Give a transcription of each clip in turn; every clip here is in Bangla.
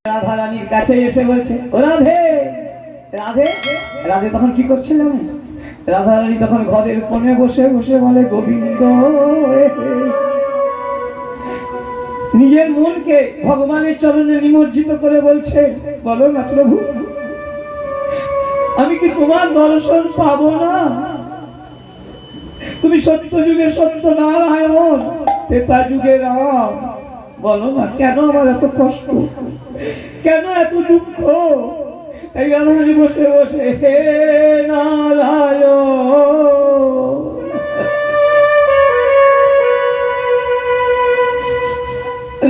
রাধা রানীর কাছে এসে বলছে, ও রাধে রাধে রাধে। তখন কি করছে জানেন? রাধা রানী তখন ঘরের কোণে বসে বসে বলে, গোবিন্দ। নিজের মনকে ভগবানের চরণে নিমজ্জিত করে বলছে, বলো না প্রভু, আমি কি তোমার দর্শন পাবো না? তুমি সত্য যুগে সত্য নারায়ণ, ত্রেতা যুগে রাম, বলো না কেন আমার এত কষ্ট, কেন এত দুঃখ? এই রাধারানী বসে বসে, হে নারায়ণ,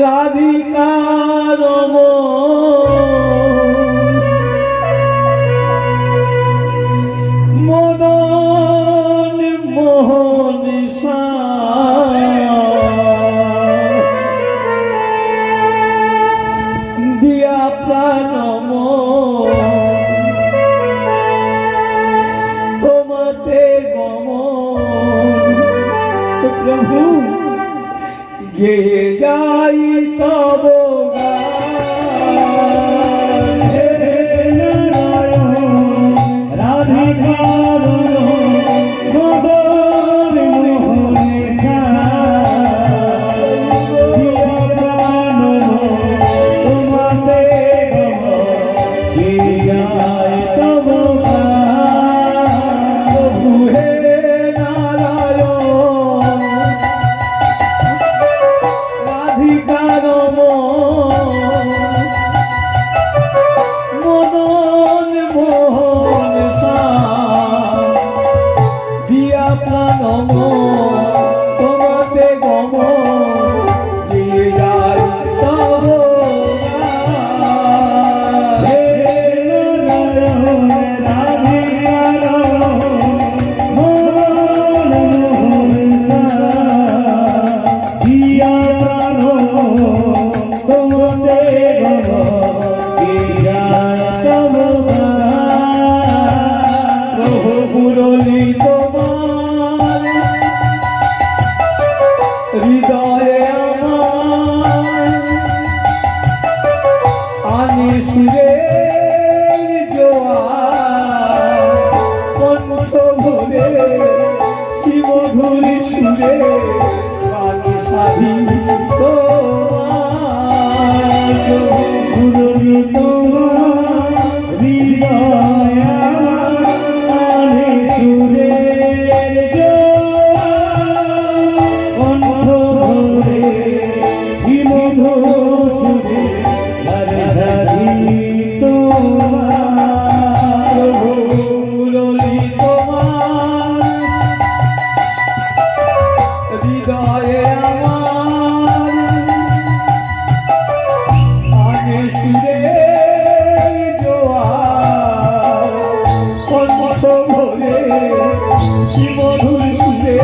রাধিকার মদন মোহন দিয়া প্রাণ তোমাতে গমন। প্রভু গে যাই তব রাধিকার মদন মোহন তোমাতে গে যাই তব প্রভু হে নারায়ণ, রাধিকার মদন মোহন দিয়া প্রাণ তোমাতে গমন, দিয়ে যায় তব হে নারায়ণ, রাধিকার মদন মোহন দিয়া প্রাণ তোমাতে গমন, দিয়ে যায় তব প্রভু মুরলী তোমার হৃদয়ে আমার, আনে সুরের জোয়ার, কণ্ঠ ভরে শিবধুর সুরে গানে সাধি তোমার। মুরলী তোমার হৃদয়ে আমার, আনে সুরের জোয়ার, কণ্ঠ ভরে শিবধুর সুরে গানে সাধি তোমার। মুরলী তোমার হৃদয়ে আমার, আনে সুরের জোয়ার, কণ্ঠ ভরে শিবধুর সুরে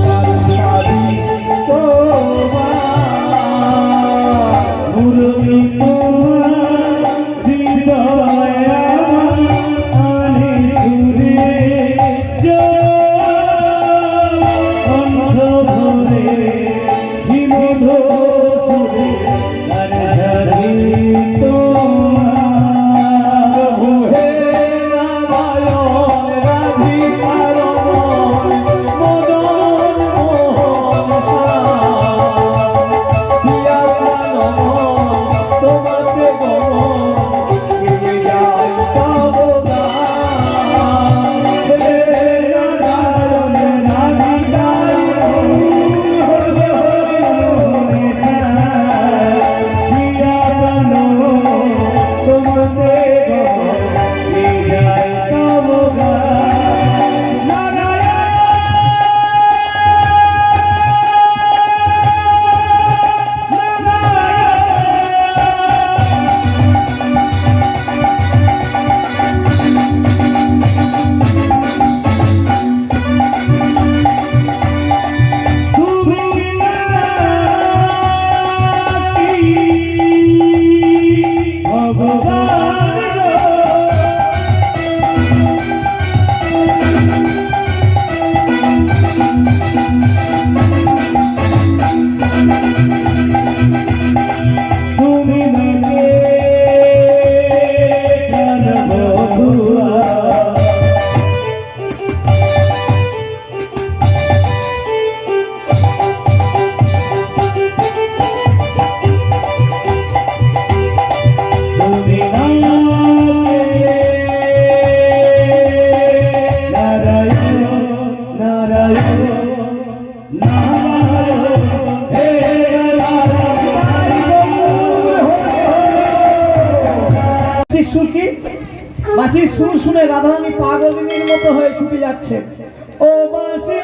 গানে সাধি তোমার। মুরলী তোমার হৃদয়ে আমার, আনে সুরের জোয়ার, কণ্ঠ ভরে বাঁশির সুর শুনে রাধারানী পাগলিনীর মতো হয়ে ছুটে যাচ্ছে। ও বাঁশি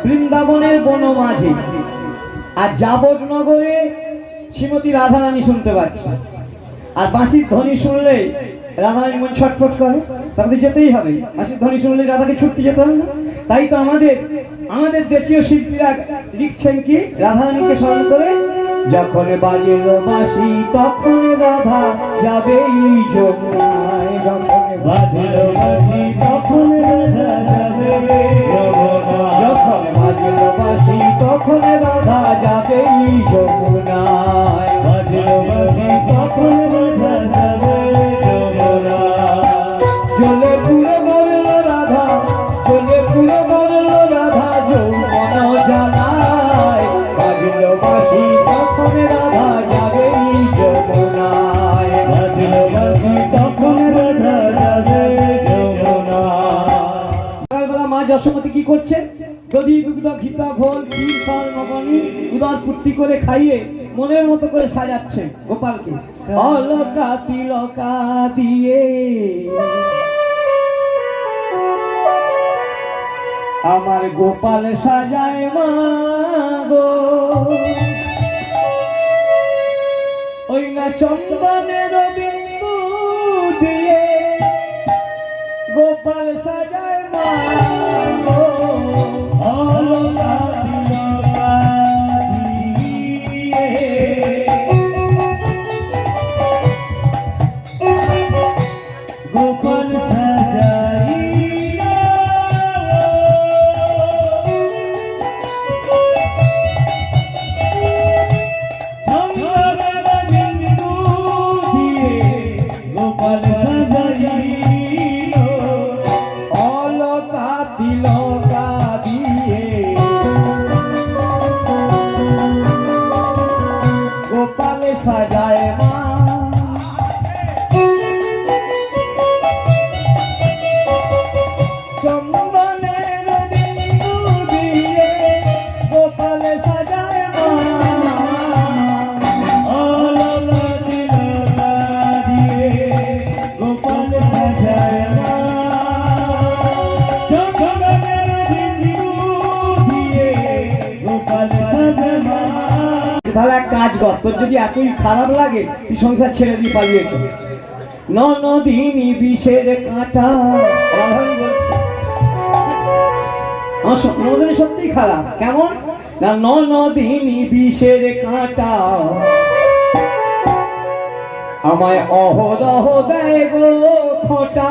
বৃন্দাবনের বনমাঝি আর যাবতনগরে শ্রীমতী রাধারানী শুনতে পাচ্ছে। আর বাঁশির ধ্বনি শুনলে রাধারানী মন ছটফট করে, তাকে যেতেই হবে। বাঁশির ধ্বনি শুনলে রাধাকে ছুটতে যেতে হবে না? তাই তো আমাদের দেশীয় শিল্পীরা লিখছেন কি রাধারানীকে স্মরণ করে, যখন বাজে বাঁশি তখন রাধা যাবে যমুনায়। যখন বাজল বাঁশি তখন রাধা যাবে যমুনা, যখন বাজল বাঁশি তখন রাধা যাবে যমুনায়, বাজল বাঁশি তখন রাধা যাবে যমুনা। জলে পুরে মরল রাধা, জলে পুরে মরল রাধা যৌবন জ্বালায়, বাজল বাঁশি তখন রাধা যাবে যমুনায়, বাজল বাঁশি তখন রাধা যাবে যমুনায়। সকালবেলা মা যশোমতী কি করছে? যদি দুগ্ধ ঘিতা ভোল ক্ষীর ফল নবনী উদর পূর্তি করে খাইয়ে মনের মতো করে সাজাচ্ছে গোপালকে। অলকা তিলকা দিয়ে আমার গোপাল সাজায় মা গো, ওই না চন্দনের বিন্দু দিয়ে গোপাল সাজায় মা গো, অলকা তিলকা দিয়ে গোপাল সাজায় মা, চন্দনের বিন্দু দিয়ে গোপাল সাজায় মা, অলকা তিলকা দিয়ে গোপাল সাজায় মা, চন্দনের বিন্দু দিয়ে গোপাল সাজায় মা। তাহলে এক কাজ কর, তোর যদি এতই খারাপ লাগে তুই সংসার ছেড়ে দিয়ে পালিয়ে চল। ননদিনী বিষের কাঁটা, রাধারানী বলছে আমার ননদিনী সত্যিই খারাপ। কেমন না? ননদিনী বিষের কাঁটা আমায় অহরহ দেয় গো খোঁটা,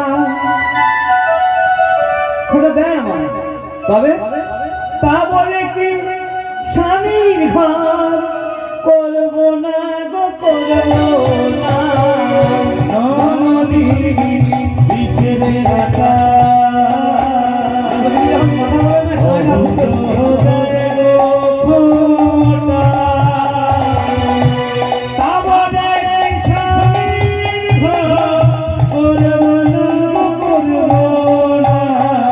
খোঁটা দেয় আমায়, তবে তা বলে কি স্বামীর ঘর করবো না গো, করবো না। ননদিনী বিষের কাঁটা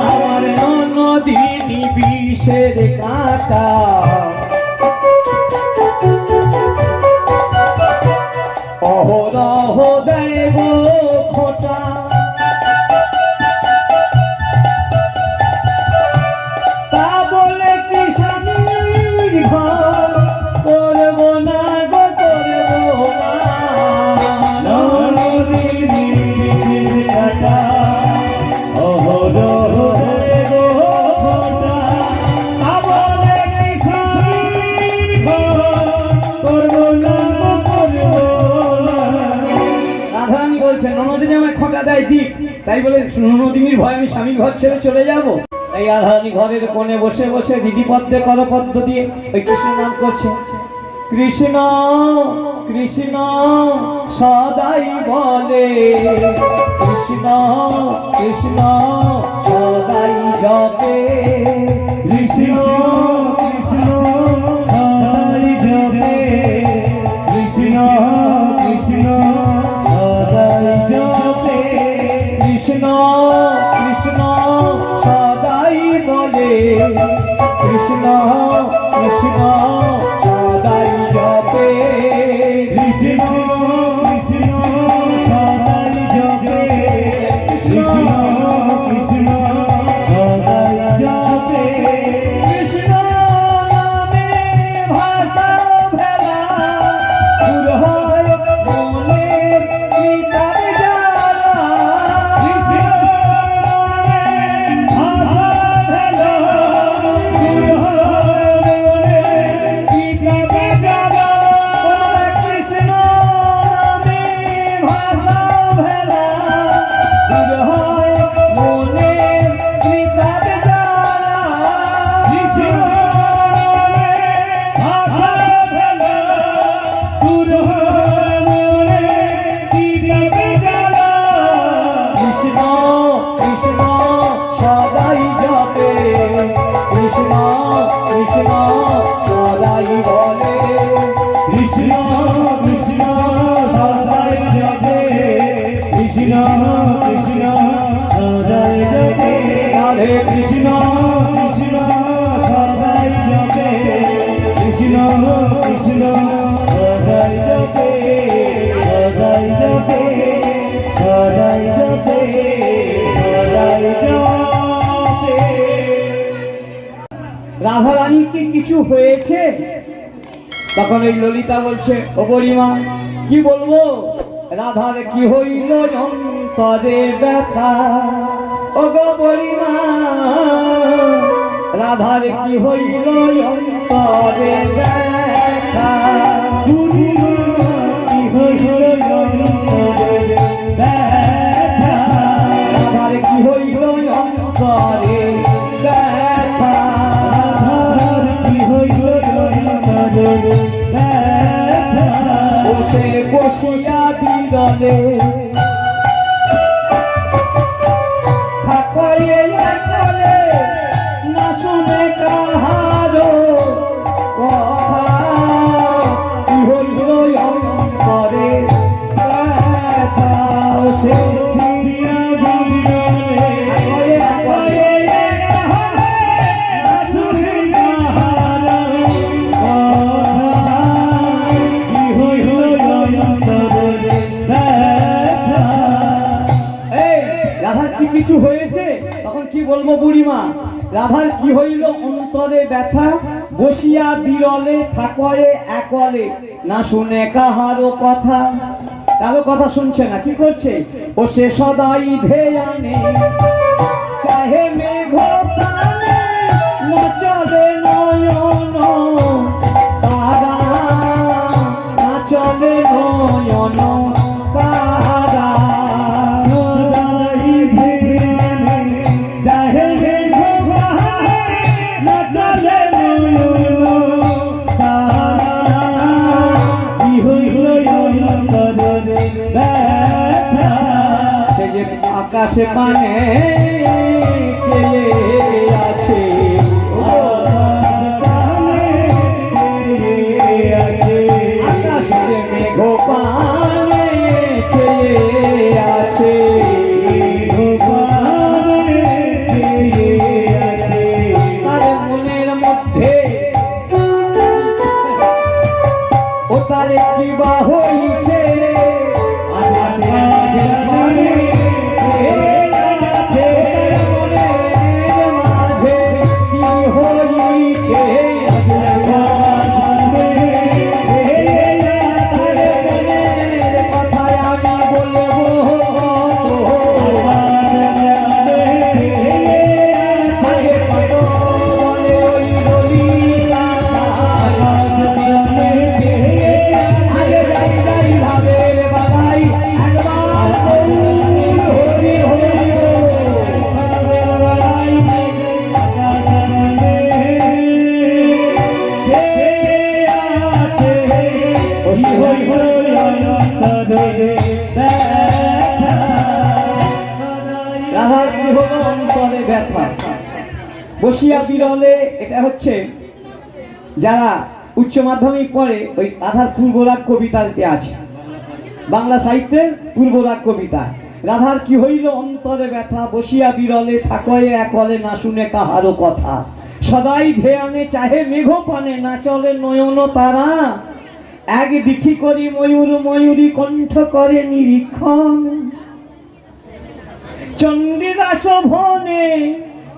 আমার ননদিনী বিষের কাঁটা অহরহ দেব খোঁটা, তা বলে কি স্বামীর ঘর করবো না গো, করবো না। ননদিনী বিষের কাঁটা অহরহ দেব খোঁটা, তা বলে কি স্বামীর ঘর করবো না গো, করবো না। রাধারানী বলছে ননদিনী আমায় খোঁটা দেয় দিক, তাই বলে ননদিনীর ভয় আমি স্বামীর ঘর ছেড়ে চলে যাবো? এই রাধারানী ঘরের কোণে বসে বসে দিদি পদ্মে করপদ্ম দিয়ে ওই কৃষ্ণ নাম করছে। কৃষ্ণ কৃষ্ণ সদাই বলে, কৃষ্ণ কৃষ্ণ সদাই জপে, কৃষ্ণ কৃষ্ণ সদাই জপে, কৃষ্ণ কৃষ্ণ সদাই জপে, কৃষ্ণ কৃষ্ণ সদাই বলে, কৃষ্ণ কৃষ্ণ সদাই জপে, কৃষ্ণ কৃষ্ণ সদাই জপে, কৃষ্ণ কৃষ্ণ সদাই জপে, কৃষ্ণ নামে ভাষা ভেলা দূর হয় মনের ভিতর জ্বালা, কৃষ্ণ নামে ভাষা ভেলা দূর হয় মনের ভিতর জ্বালা, কৃষ্ণ হয়েছে? তখন এই ললিতা বলছে, ও বুড়িমা কি বলবো, রাধার কি হইল অন্তরে ব্যথা। ও গো বুড়িমা, রাধার কি হইল অন্তরে ব্যথা। কি হইল অন্তরে ব্যথা, রাধার কি হইল অন্তরে ব্যথা। কি হইল অন্তরে ব্যথা, বসে বসিয়া বিরলে থাকয়ে একলে, না শুনে কাহারো কথা। কি হইল অন্তরে ব্যথা, সে বসিয়া বিরলে থাকয়ে একলে, না শুনে কাহারো কথা। কি হইল অন্তরে ব্যথা। এই রাধার কি কিছু হয়েছে? তখন কি বলবো বুড়িমা, রাধার কি হইল অন্তরে ব্যথা, বসিয়া বিরলে থাকয়ে একলে, না শুনে কাহারো কথা। কারো কথা শুনছে না, কি করছে? ও সে সদাই ধ্যানে চাহে মেঘ প্রাণে, না চলে নয়ন তারা, না চলে নয়ন তারা। সদাই ধ্যানে চাহে মেঘ প্রাণে, না চলে নয়ন তারা। কি হইল অন্তরে ব্যথা, সে যে আকাশে পানে চেয়ে আছে, আকাশের মেঘ পানে চেয়ে আছে, তার মনের মধ্যে ও তার কি বা হইছে। রাধার কি হলো অন্তরে ব্যথা, বসিয়া বিরলে। এটা হচ্ছে যারা উচ্চ মাধ্যমিক পড়ে, ওই রাধার পূর্বরাগ কবিতাতে আছে, বাংলা সাহিত্যের পূর্বরাগ কবিতা। রাধার কি হইল অন্তরে ব্যথা, বসিয়া বিরলে থাকয়ে একলে, না শুনে কাহারো কথা। সদাই ধ্যানে চাহে মেঘ পানে, না চলে নয়ন তারা। এক দিঠি করি ময়ূর ময়ূরী কণ্ঠ করে নিরীক্ষণ, চণ্ডীদাস ভনে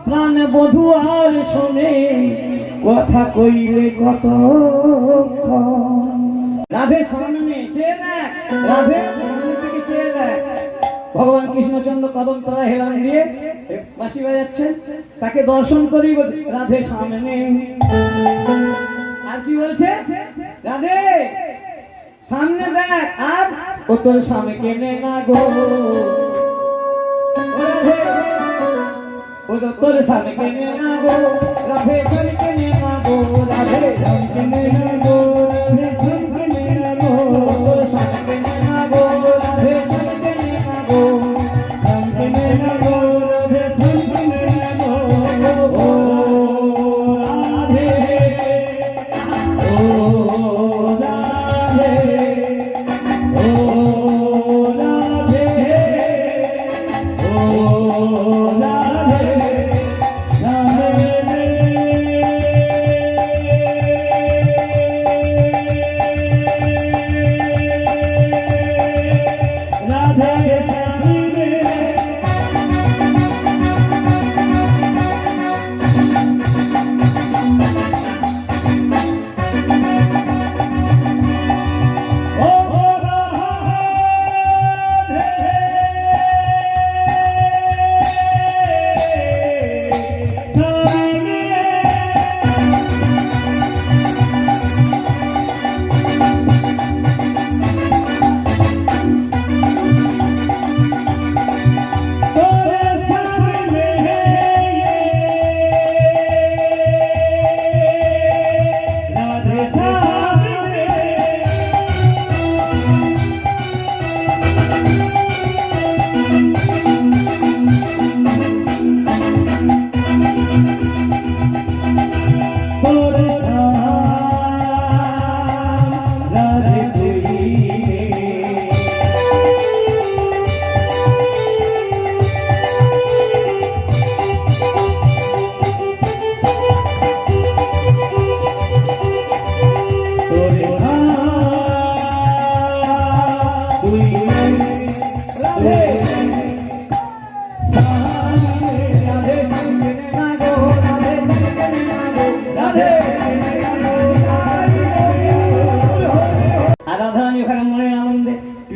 প্রাণ বধূ আর শোনে, কথা কইলে কত। রাধে সামনে চেয়ে দেখ, রাধে সামনে থেকে চেয়ে দেখ। ভগবান কৃষ্ণচন্দ্র কদম তলা হেলান দিয়ে বাঁশি বাজাচ্ছেন, তাকে দর্শন করি বলছে রাধে সামনে। আর কি বলছে? রাধে সামনে দেখ, আর ও তোর সামনে কেনে না গো, ও তোর সামনে কেনে না গো, রাধে সামনে কেনে না গো, রাধে সামনে কেনে না গো, রাধে সামনে কেনে না গো, তোর সামনে কেনে না গো, রাধে সামনে কেনে না গো, সামনে কেনে না গো, রাধে সামনে কেনে না গো। ও রাধে, ও রাধে, ও রাধে, ও রাধে, রাধে।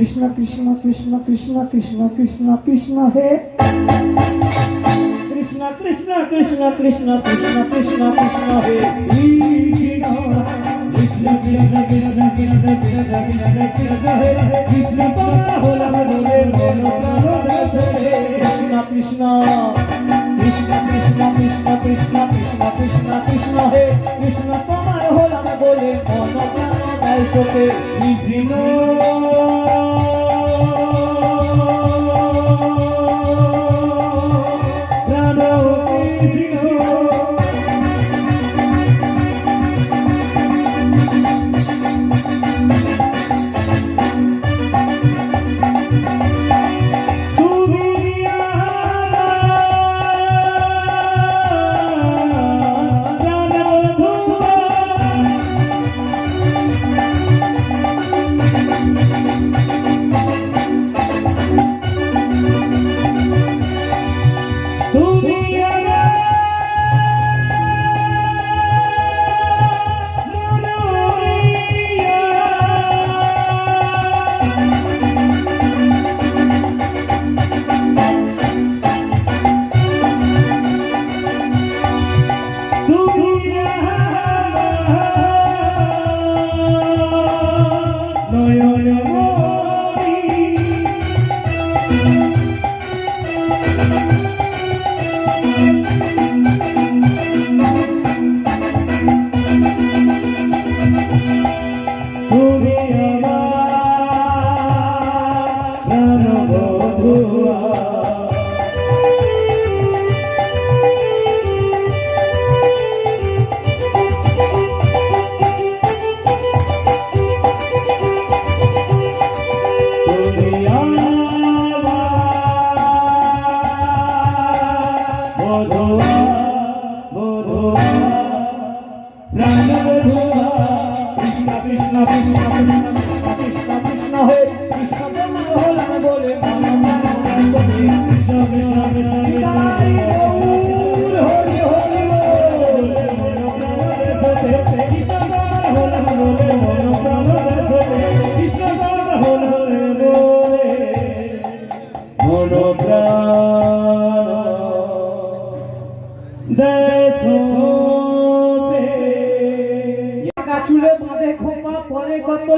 কৃষ্ণ কৃষ্ণ কৃষ্ণ কৃষ্ণ কৃষ্ণ কৃষ্ণ কৃষ্ণ হে কৃষ্ণ কৃষ্ণ কৃষ্ণ কৃষ্ণ কৃষ্ণ কৃষ্ণ কৃষ্ণ হে কৃষ্ণ কৃষ্ণ কৃষ্ণ কৃষ্ণ কৃষ্ণ কৃষ্ণ কৃষ্ণ হে কৃষ্ণ হলাম বলে মন প্রাণ হে কৃষ্ণ কৃষ্ণ কৃষ্ণ কৃষ্ণ কৃষ্ণ কৃষ্ণ কৃষ্ণ কৃষ্ণ কৃষ্ণ হে কৃষ্ণ তোমার হলাম বলে মন প্রাণ দেয় তোকে কৃষ্ণ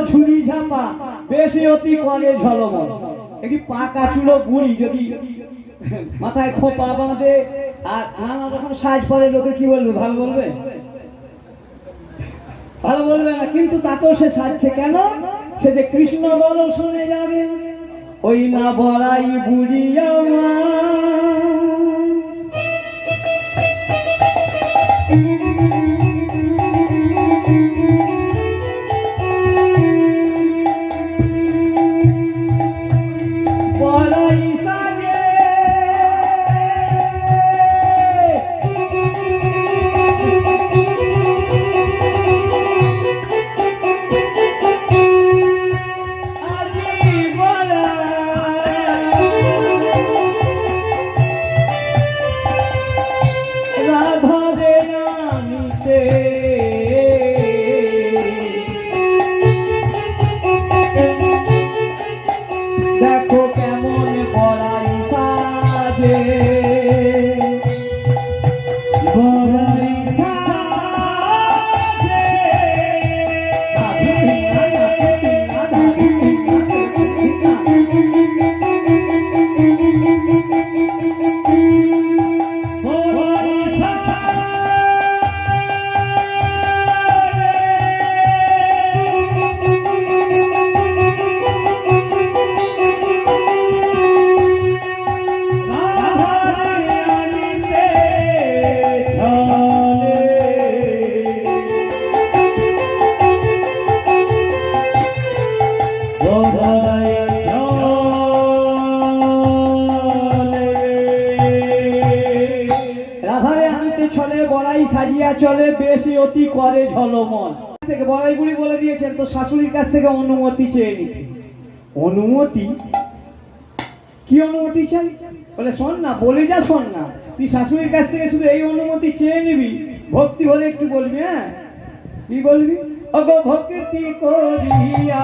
ঝুড়ি ঝাপা বেশি অতি করে ঝলমল একটি পাকা চুলো বুড়ি যদি মাথায় খোপা বাঁধে আর নানা রকম সাজ পরে লোকে কি বলবে ভালো বলবে ভালো বলবে না কিন্তু তাতেও সে সাজছে কেন সে যে কৃষ্ণ দর্শনে যাবে ওই না বড়াই বুড়ি চলে বেশি অতি করে ঝলমল থেকে বড়াই বুড়ি বলে দিয়েছেন তো শাশুড়ির কাছ থেকে অনুমতি চেয়ে নিতে অনুমতি কি অনুমতি চাই বলে শোন না বলে যা শোন না তুই শাশুড়ির কাছ থেকে শুধু এই অনুমতি চেয়ে নিবি ভক্তি হলে একটু বলবি হ্যাঁ কি বলবি অগো ভক্তি করিয়া